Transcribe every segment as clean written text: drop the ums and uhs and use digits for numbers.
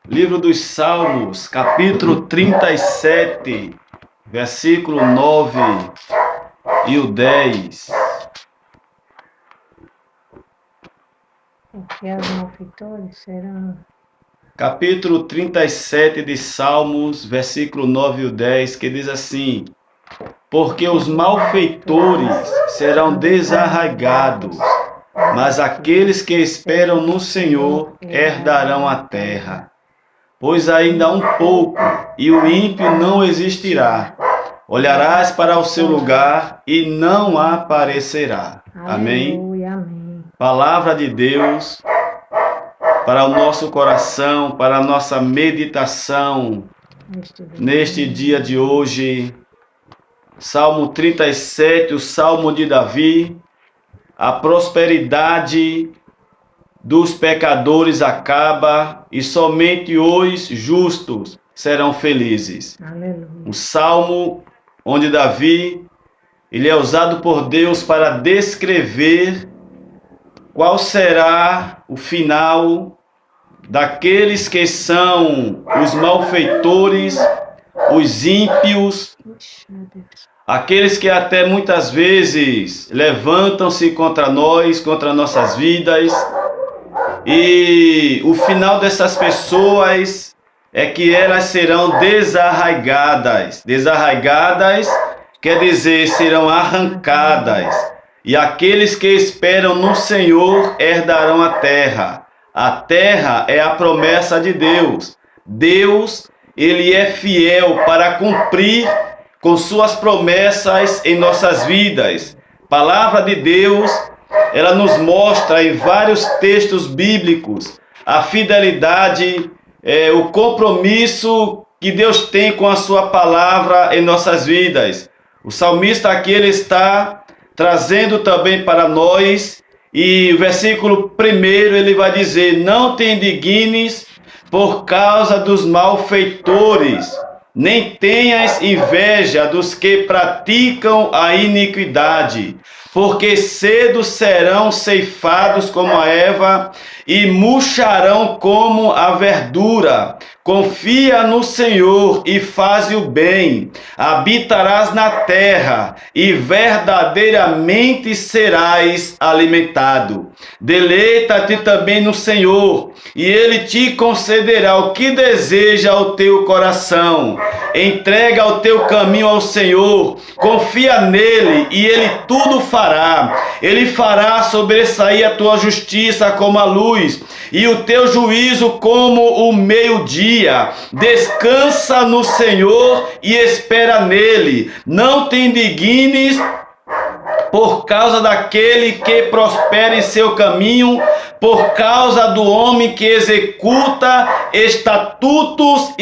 Livro dos Salmos, capítulo 37, versículo 9 e o 10. Porque os malfeitores serão... Capítulo 37 de Salmos, versículo 9 e o 10, que diz assim: porque os malfeitores serão desarraigados, mas aqueles que esperam no Senhor herdarão a terra. Pois ainda um pouco, e o ímpio não existirá. Olharás para o seu lugar e não aparecerá. Amém? Aleluia, amém. Palavra de Deus para o nosso coração, para a nossa meditação neste dia de hoje. Salmo 37, o Salmo de Davi. A prosperidade dos pecadores acaba e somente os justos serão felizes. Aleluia. Um salmo onde Davi ele é usado por Deus para descrever qual será o final daqueles que são os malfeitores, os ímpios, aqueles que até muitas vezes levantam-se contra nós, contra nossas vidas. E o final dessas pessoas é que elas serão desarraigadas. Desarraigadas quer dizer serão arrancadas. E aqueles que esperam no Senhor herdarão a terra. A terra é a promessa de Deus. Deus, ele é fiel para cumprir com suas promessas em nossas vidas. Palavra de Deus, ela nos mostra em vários textos bíblicos a fidelidade, o compromisso que Deus tem com a sua palavra em nossas vidas. O salmista aqui ele está trazendo também para nós, e o versículo 1 ele vai dizer: não te indignes por causa dos malfeitores, nem tenhas inveja dos que praticam a iniquidade, porque cedo serão ceifados como a erva e murcharão como a verdura. Confia no Senhor e faze o bem, habitarás na terra e verdadeiramente serás alimentado. Deleita-te também no Senhor e Ele te concederá o que deseja o teu coração. Entrega o teu caminho ao Senhor, confia nele e Ele tudo fará. Ele fará sobressair a tua justiça como a luz e o teu juízo como o meio-dia. Descansa no Senhor e espera nele. Não te indignes por causa daquele que prospera em seu caminho, por causa do homem que executa estatutos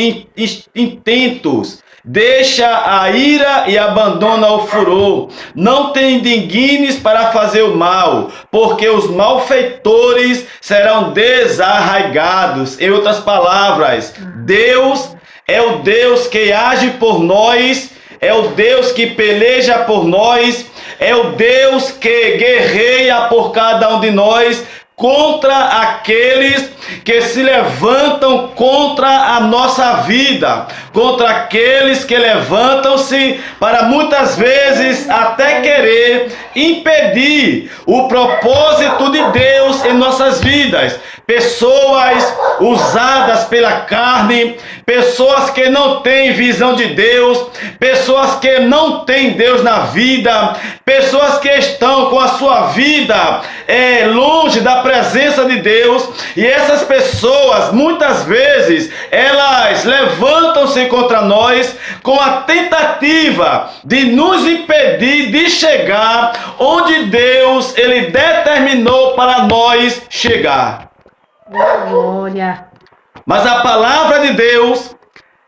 intentos. Deixa a ira e abandona o furor. Não te indignes para fazer o mal, porque os malfeitores serão desarraigados. Em outras palavras, Deus é o Deus que age por nós, é o Deus que peleja por nós, é o Deus que guerreia por cada um de nós, contra aqueles que se levantam contra a nossa vida, contra aqueles que levantam-se para muitas vezes até querer impedir o propósito de Deus em nossas vidas. Pessoas usadas pela carne, pessoas que não têm visão de Deus, pessoas que não têm Deus na vida, pessoas que estão com a sua vida longe da presença de Deus, e essas pessoas muitas vezes elas levantam-se contra nós com a tentativa de nos impedir de chegar onde Deus ele determinou para nós chegar. Glória. Mas a palavra de Deus,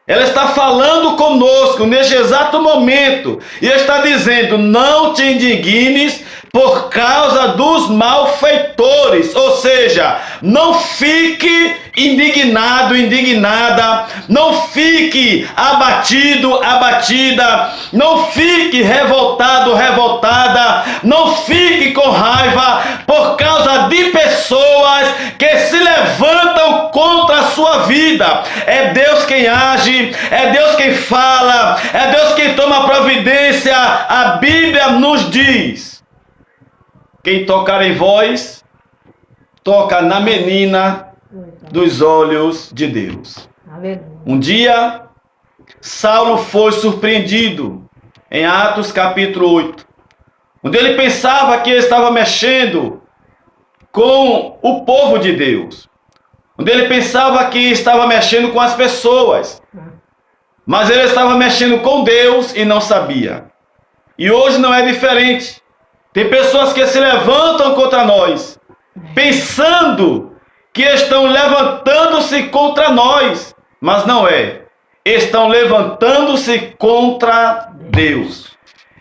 ela está falando conosco neste exato momento e está dizendo: não te indignes por causa dos malfeitores. Ou seja, não fique indignado, indignada, não fique abatido, abatida, não fique revoltado, revoltada, não fique com raiva por causa de pessoas que se levantam contra a sua sua vida. É Deus quem age, é Deus quem fala, é Deus quem toma providência. A Bíblia nos diz: quem tocar em vós, toca na menina dos olhos de Deus. Aleluia. Um dia, Saulo foi surpreendido em Atos capítulo 8, onde ele pensava que ele estava mexendo com o povo de Deus, onde ele pensava que estava mexendo com as pessoas, mas ele estava mexendo com Deus e não sabia. E hoje não é diferente. Tem pessoas que se levantam contra nós, pensando que estão levantando-se contra nós, mas não é. Estão levantando-se contra Deus.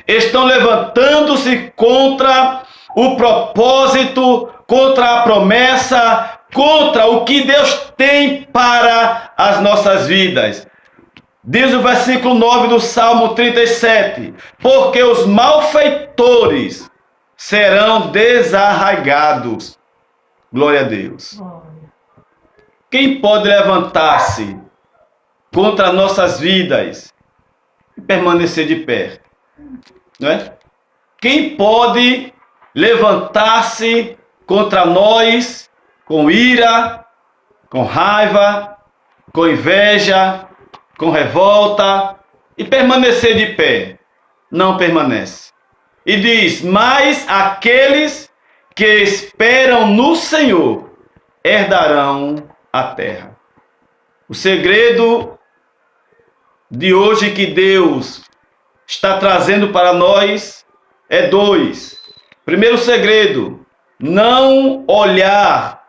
Estão levantando-se contra o propósito, contra a promessa, contra o que Deus tem para as nossas vidas. Diz o versículo 9 do Salmo 37, porque os malfeitores serão desarraigados. Glória a Deus. Quem pode levantar-se contra nossas vidas e permanecer de pé? Não é? Quem pode levantar-se contra nós com ira, com raiva, com inveja, com revolta e permanecer de pé? Não permanece. E diz: mas aqueles que esperam no Senhor herdarão a terra. O segredo de hoje que Deus está trazendo para nós é dois. Primeiro segredo: não olhar,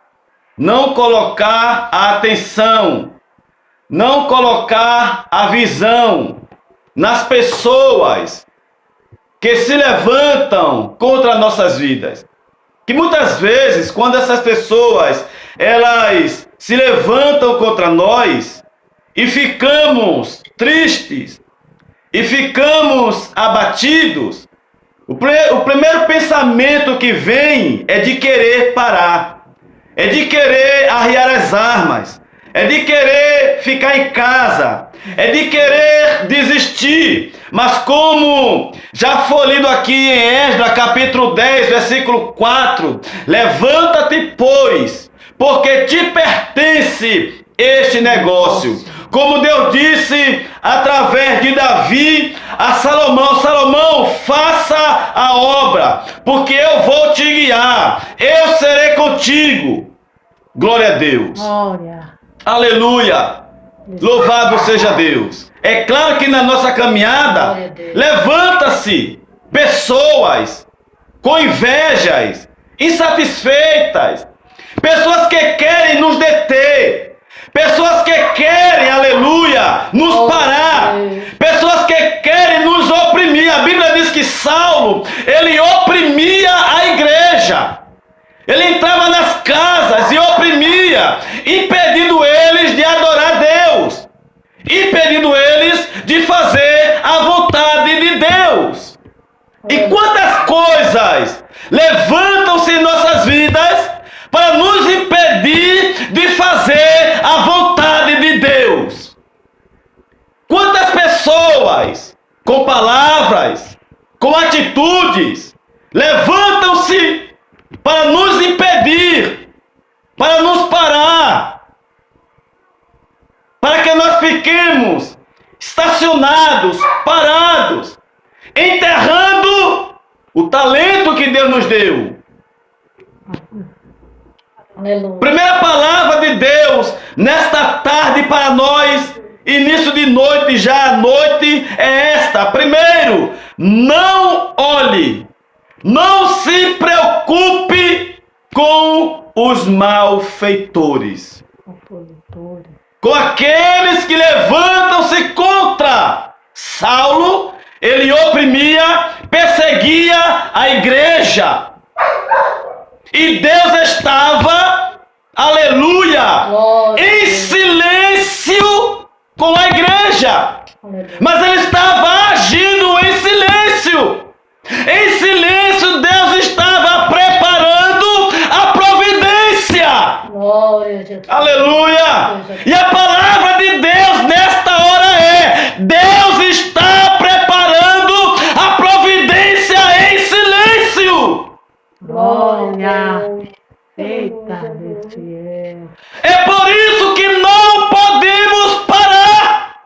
não colocar a atenção, não colocar a visão nas pessoas que se levantam contra nossas vidas. Que muitas vezes, quando essas pessoas, elas se levantam contra nós e ficamos tristes, e ficamos abatidos, o primeiro pensamento que vem é de querer parar, é de querer arriar as armas, é de querer ficar em casa, é de querer desistir. Mas como já foi lido aqui em Esdras capítulo 10, versículo 4, levanta-te, pois, porque te pertence este negócio. Como Deus disse através de Davi a Salomão: Salomão, faça a obra, porque eu vou te guiar, eu serei contigo. Glória a Deus. Glória. Aleluia. Louvado seja Deus. É claro que na nossa caminhada levanta-se pessoas com invejas, insatisfeitas, pessoas que querem nos deter, pessoas que querem, aleluia, nos parar, pessoas que querem nos oprimir. A Bíblia diz que Saulo, ele oprimia a igreja. Ele entrava nas casas e oprimia, impedindo eles de adorar Deus, impedindo eles de fazer a vontade de Deus. E quantas coisas levantam-se em nossas vidas para nos impedir de fazer a vontade de Deus. Quantas pessoas, com palavras, com atitudes, levantam-se para nos impedir, para nos parar, para que nós fiquemos estacionados, parados, enterrando o talento que Deus nos deu. Aleluia. Primeira palavra de Deus nesta tarde para nós, início de noite, já à noite, é esta. Primeiro, não olhe, não se preocupe com os malfeitores, com aqueles que levantam-se contra. Saulo, ele oprimia, perseguia a igreja. E Deus estava, aleluia, em silêncio com a igreja. Mas ele estava agindo em silêncio. Em silêncio, Deus estava preparando a providência. Glória a Jesus. Aleluia! E a palavra de Deus nesta hora é: Deus está preparando a providência em silêncio. Glória. Eita, esse é. É por isso que não podemos parar.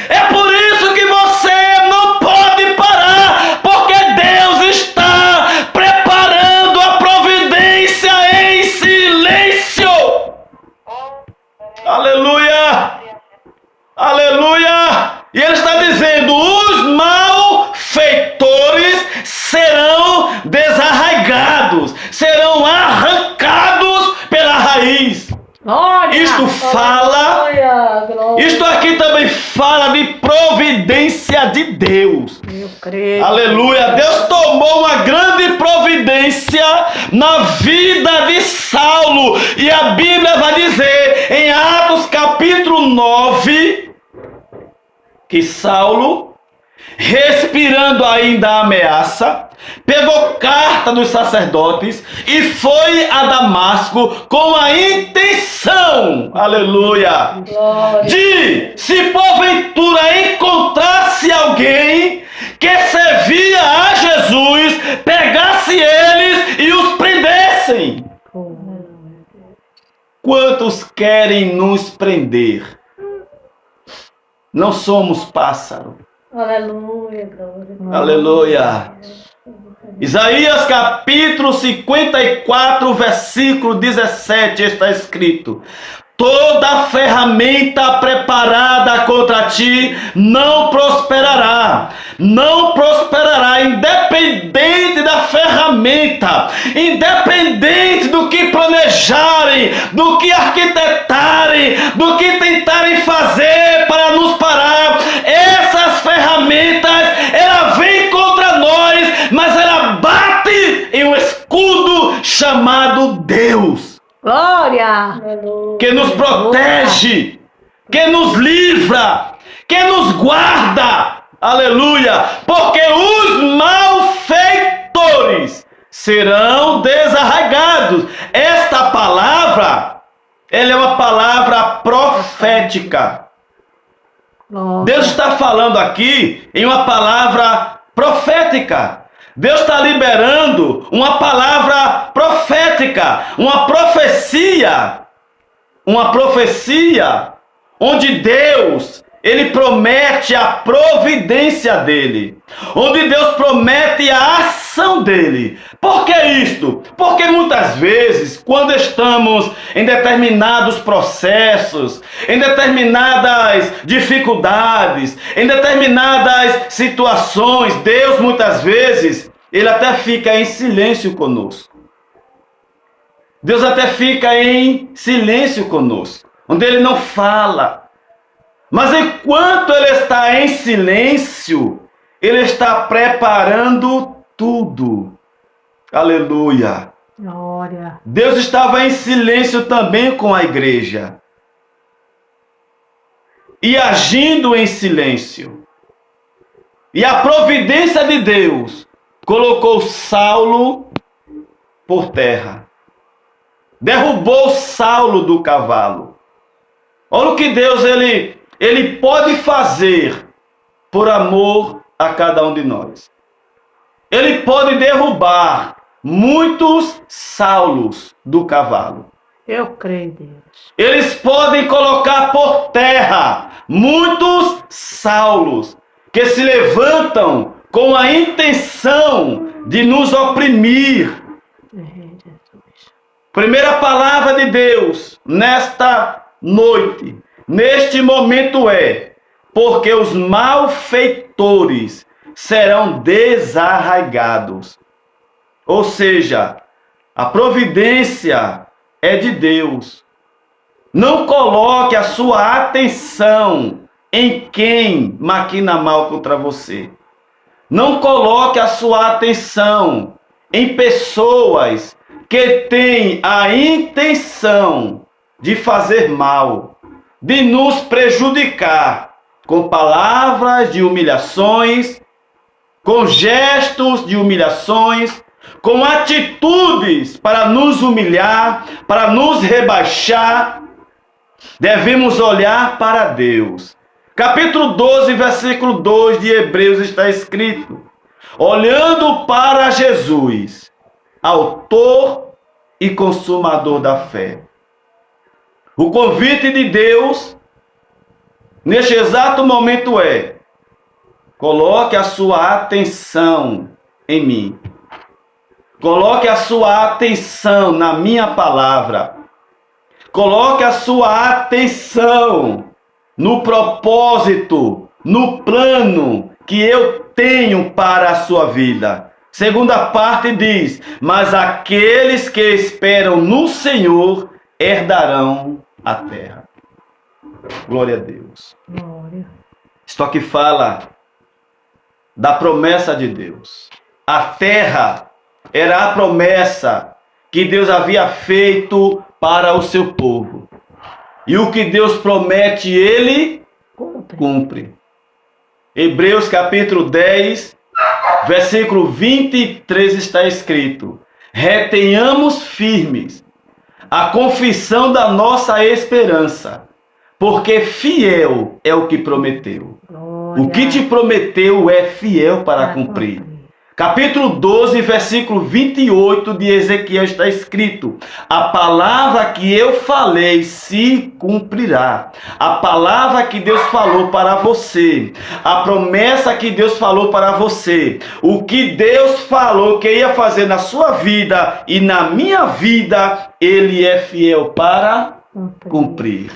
É por isso que você não pode parar, porque Deus está preparando a providência em silêncio. Aleluia! Aleluia! E ele está dizendo: os malfeitores serão desarraigados, serão arrancados pela raiz. Glória. Isto fala, Glória, glória. isto aqui também fala de providência de Deus. Eu creio. Aleluia! Deus tomou uma grande providência na vida de Saulo. E a Bíblia vai dizer em Atos capítulo 9 que Saulo, respirando ainda a ameaça, pegou carta dos sacerdotes e foi a Damasco com a intenção, aleluia, Glória. de, se porventura encontrasse alguém que servia a Jesus, pegasse eles e os prendessem. Quantos querem nos prender? Não somos pássaro. Aleluia, glória. Aleluia. Isaías capítulo 54, versículo 17 está escrito: toda ferramenta preparada contra ti não prosperará. Não prosperará, independente da ferramenta, independente do que planejarem, do que arquitetarem, do que tentarem fazer para nos parar. Essas ferramentas, ela vem contra nós, mas ela bate em um escudo chamado Deus, Glória. que nos protege, que nos livra, que nos guarda. Aleluia! Porque os malfeitores serão desarraigados. Esta palavra, ela é uma palavra profética. Glória. Deus está falando aqui em uma palavra profética. Deus está liberando uma palavra profética, uma profecia onde Deus, ele promete a providência dele, onde Deus promete a ação dele. Por que isto? Porque muitas vezes, quando estamos em determinados processos, em determinadas dificuldades, em determinadas situações, Deus muitas vezes, ele até fica em silêncio conosco. Deus até fica em silêncio conosco, onde ele não fala. Mas enquanto ele está em silêncio, ele está preparando tudo. Aleluia. Glória. Deus estava em silêncio também com a igreja. E agindo em silêncio. E a providência de Deus colocou Saulo por terra. Derrubou Saulo do cavalo. Olha o que Deus ele pode fazer por amor a cada um de nós. Ele pode derrubar muitos Saulos do cavalo. Eu creio, Deus. Eles podem colocar por terra muitos Saulos que se levantam com a intenção de nos oprimir. Primeira palavra de Deus nesta noite, neste momento é: porque os malfeitores serão desarraigados. Ou seja, a providência é de Deus. Não coloque a sua atenção em quem maquina mal contra você. Não coloque a sua atenção em pessoas que têm a intenção de fazer mal, de nos prejudicar, com palavras de humilhações, com gestos de humilhações, com atitudes para nos humilhar, para nos rebaixar, devemos olhar para Deus. Capítulo 12, versículo 2 de Hebreus está escrito: olhando para Jesus, autor e consumador da fé. O convite de Deus, neste exato momento é: coloque a sua atenção em mim. Coloque a sua atenção na minha palavra. Coloque a sua atenção no propósito, no plano que eu tenho para a sua vida. Segunda parte diz: mas aqueles que esperam no Senhor herdarão a terra. Glória a Deus. Glória. Isto aqui fala da promessa de Deus. A terra era a promessa que Deus havia feito para o seu povo. E o que Deus promete, Ele cumpre. Hebreus capítulo 10, versículo 23 está escrito: retenhamos firmes a confissão da nossa esperança, porque fiel é o que prometeu. Glória. O que te prometeu é fiel para cumprir. Capítulo 12, versículo 28 de Ezequiel está escrito: a palavra que eu falei se cumprirá. A palavra que Deus falou para você, a promessa que Deus falou para você, o que Deus falou que ia fazer na sua vida e na minha vida, Ele é fiel para cumprir.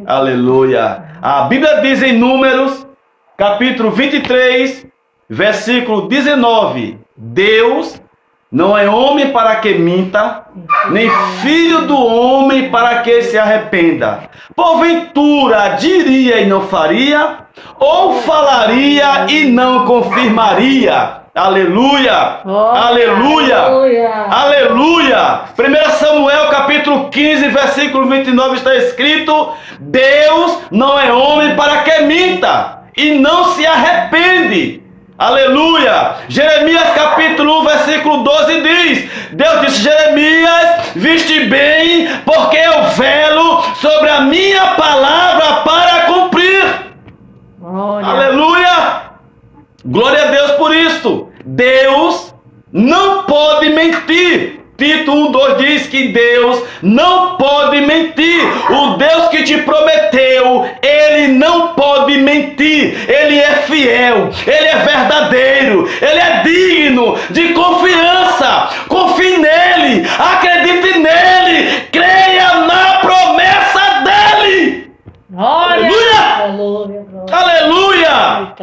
Aleluia. A Bíblia diz em Números, capítulo 23, versículo 19: Deus não é homem para que minta, nem filho do homem para que se arrependa. Porventura diria e não faria, ou falaria e não confirmaria. Aleluia, aleluia, aleluia. 1 Samuel capítulo 15, versículo 29 está escrito: Deus não é homem para que minta e não se arrepende. Aleluia! Jeremias capítulo 1, versículo 12 diz: Deus disse: Jeremias, viste bem, porque eu velo sobre a minha palavra para cumprir. Glória. Aleluia! Glória a Deus por isto. Deus não pode mentir. Tito 1:2 diz que Deus não pode mentir. O Deus que te prometeu, Ele não pode mentir. Ele é fiel, Ele é verdadeiro, Ele é digno de confiança. Confie nele, acredite nele, creia na promessa dele. Glória. Aleluia! Aleluia!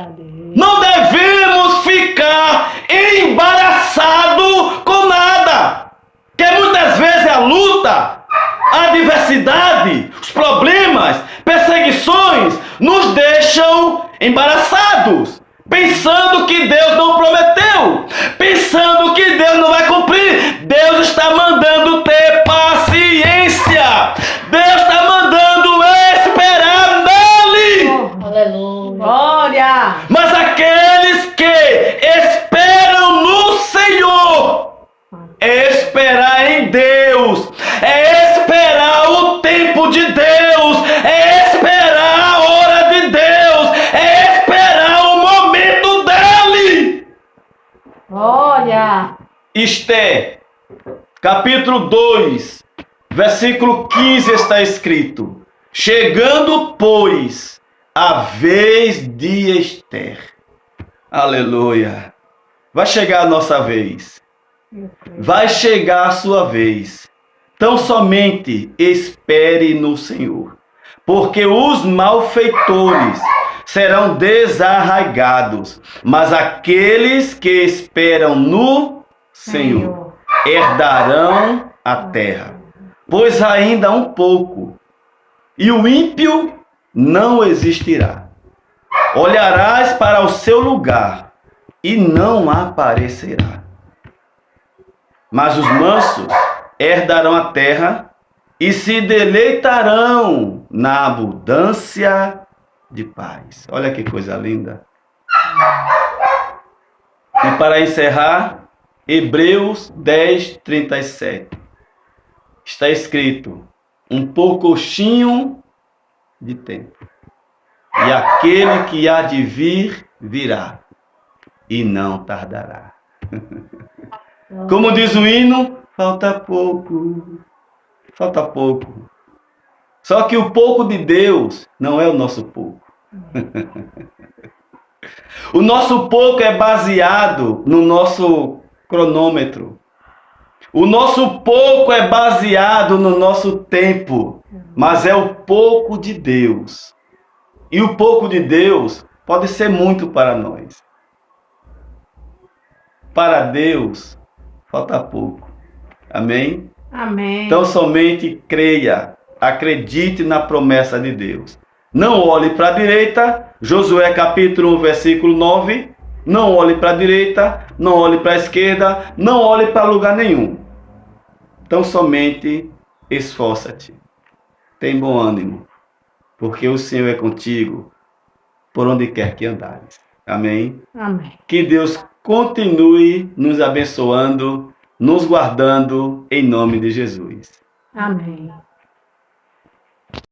Não devemos ficar embaraçados com nada. Que muitas vezes a luta, a adversidade, os problemas, perseguições nos deixam embaraçados, pensando que Deus não prometeu, pensando que Deus não vai cumprir. Deus está mandando ter paciência. Deus está mandando esperar nele. Aleluia. Glória. Mas aqueles que esperam no Senhor, é esperar em Deus, é esperar o tempo de Deus, é esperar a hora de Deus, é esperar o momento dele. Glória. Esther, capítulo 2, versículo 15 está escrito: chegando, pois, a vez de Esther. Aleluia. Vai chegar a nossa vez. Vai chegar a sua vez. Tão somente espere no Senhor, porque os malfeitores serão desarraigados, mas aqueles que esperam no Senhor herdarão a terra. Pois ainda um pouco, e o ímpio não existirá. Olharás para o seu lugar e não aparecerá. Mas os mansos herdarão a terra e se deleitarão na abundância de paz. Olha que coisa linda. E para encerrar, Hebreus 10, 37. Está escrito: um poucochinho de tempo, e aquele que há de vir, virá, e não tardará. Como diz o hino, falta pouco, falta pouco. Só que o pouco de Deus não é o nosso pouco. O nosso pouco é baseado no nosso cronômetro. O nosso pouco é baseado no nosso tempo, mas é o pouco de Deus. E o pouco de Deus pode ser muito para nós. Para Deus, falta pouco. Amém? Amém. Então somente creia, acredite na promessa de Deus. Não olhe para a direita, Josué capítulo 1, versículo 9. Não olhe para a direita, não olhe para a esquerda, não olhe para lugar nenhum. Então somente esforça-te. Tem bom ânimo, porque o Senhor é contigo por onde quer que andares. Amém? Amém. Que Deus continue nos abençoando, nos guardando, em nome de Jesus. Amém.